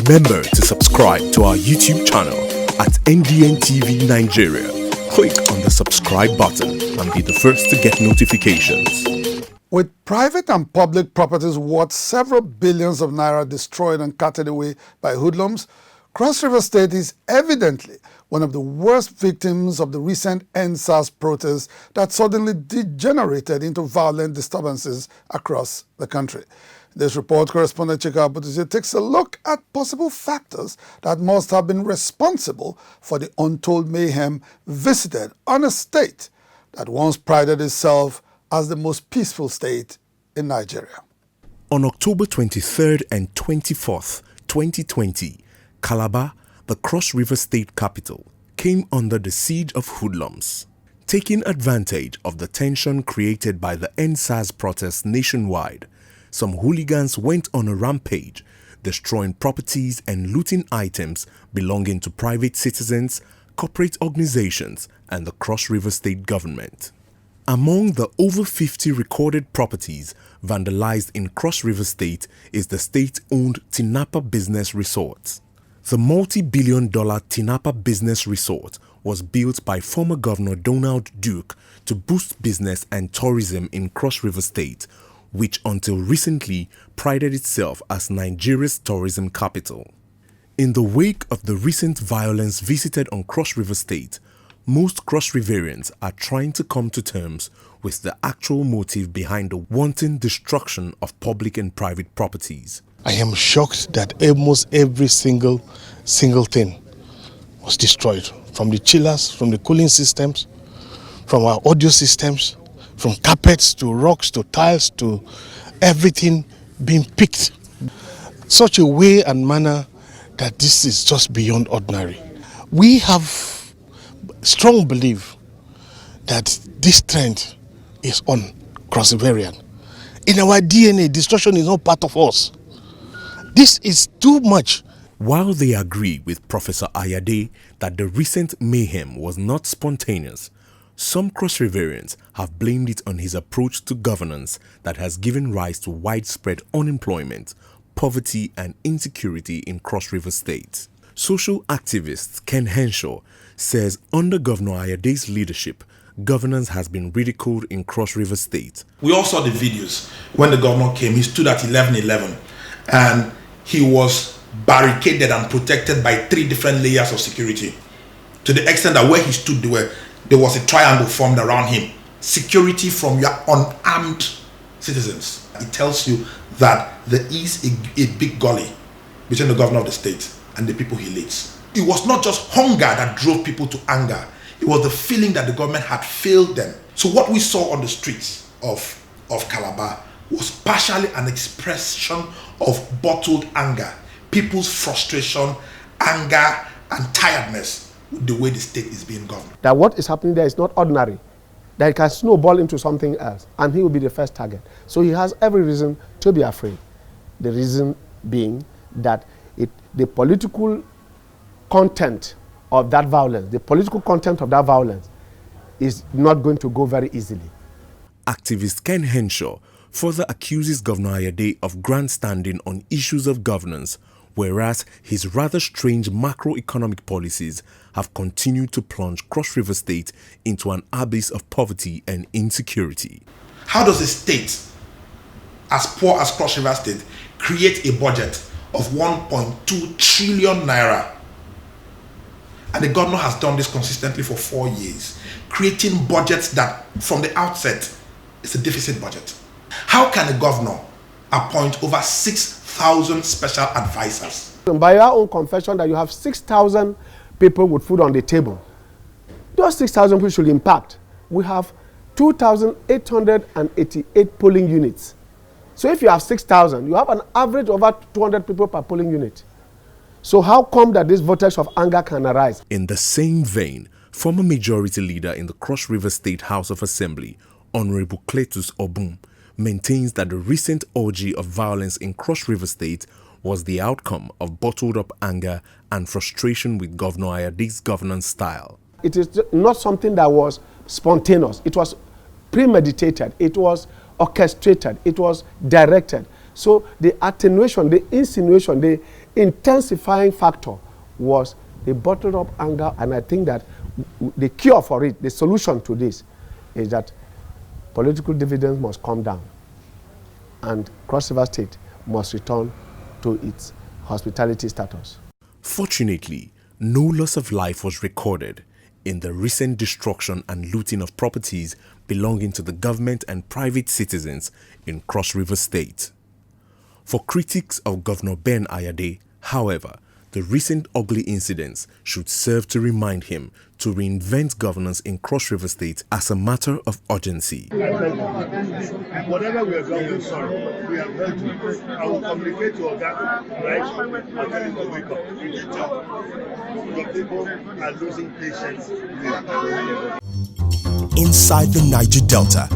Remember to subscribe to our YouTube channel at NDN TV Nigeria. Click on the subscribe button and be the first to get notifications. With private and public properties worth several billions of naira destroyed and carted away by hoodlums, Cross River State is evidently one of the worst victims of the recent NSAS protests that suddenly degenerated into violent disturbances across the country. This report, correspondent Chika Abutisi takes a look at possible factors that must have been responsible for the untold mayhem visited on a state that once prided itself as the most peaceful state in Nigeria. On October 23rd and 24th, 2020, Calabar, the Cross River State capital, came under the siege of hoodlums. Taking advantage of the tension created by the NSAS protests nationwide, some hooligans went on a rampage, destroying properties and looting items belonging to private citizens, corporate organizations, and the Cross River State government. Among the over 50 recorded properties vandalized in Cross River State is the state-owned Tinapa Business Resort. The multi-billion-dollar Tinapa Business Resort was built by former Governor Donald Duke to boost business and tourism in Cross River State, which until recently prided itself as Nigeria's tourism capital. In the wake of the recent violence visited on Cross River State, most Cross Riverians are trying to come to terms with the actual motive behind the wanton destruction of public and private properties. I am shocked that almost every single thing was destroyed. From the chillers, from the cooling systems, from our audio systems, from carpets to rocks to tiles to everything being picked. Such a way and manner that this is just beyond ordinary. We have strong belief that this trend is on Cross Riverian. In our DNA, destruction is not part of us. This is too much. While they agree with Professor Ayade that the recent mayhem was not spontaneous, some Cross Riverians have blamed it on his approach to governance that has given rise to widespread unemployment, poverty and insecurity in Cross River State. Social activist Ken Henshaw says under Governor Ayade's leadership, governance has been ridiculed in Cross River State. We all saw the videos when the governor came. He stood at 11:11 and he was barricaded and protected by 3 different layers of security, to the extent that where he stood there was a triangle formed around him. Security from your unarmed citizens. It tells you that there is a big gully between the governor of the state and the people he leads. It was not just hunger that drove people to anger. It was the feeling that the government had failed them. So what we saw on the streets of Calabar was partially an expression of bottled anger. People's frustration, anger, and tiredness with the way the state is being governed. That what is happening there is not ordinary. That it can snowball into something else, and he will be the first target. So he has every reason to be afraid. The reason being that the political content of that violence, is not going to go very easily. Activist Ken Henshaw further accuses Governor Ayade of grandstanding on issues of governance, whereas his rather strange macroeconomic policies have continued to plunge Cross River State into an abyss of poverty and insecurity. How does a state as poor as Cross River State create a budget of 1.2 trillion naira? And the governor has done this consistently for 4 years, creating budgets that from the outset is a deficit budget. How can a governor appoint over 6,000 special advisors? By your own confession that you have 6,000 people with food on the table, those 6,000 people should impact. We have 2,888 polling units. So if you have 6,000, you have an average of over 200 people per polling unit. So how come that this vortex of anger can arise? In the same vein, former majority leader in the Cross River State House of Assembly, Honorable Cletus Obum, maintains that the recent orgy of violence in Cross River State was the outcome of bottled up anger and frustration with Governor Ayade's governance style. It is not something that was spontaneous. It was premeditated. It was orchestrated. It was directed. So the attenuation, the insinuation, the intensifying factor was a bottled up anger, and I think that the cure for it, the solution to this, is that political dividends must come down and Cross River State must return to its hospitality status. Fortunately, no loss of life was recorded in the recent destruction and looting of properties belonging to the government and private citizens in Cross River State. For critics of Governor Ben Ayade, however, the recent ugly incidents should serve to remind him to reinvent governance in Cross River State as a matter of urgency. Whatever we have done, we're sorry. We have heard you. I will communicate to Oga, right? I'll tell him to wake up. You did job. The people are losing patience. Inside the Niger Delta,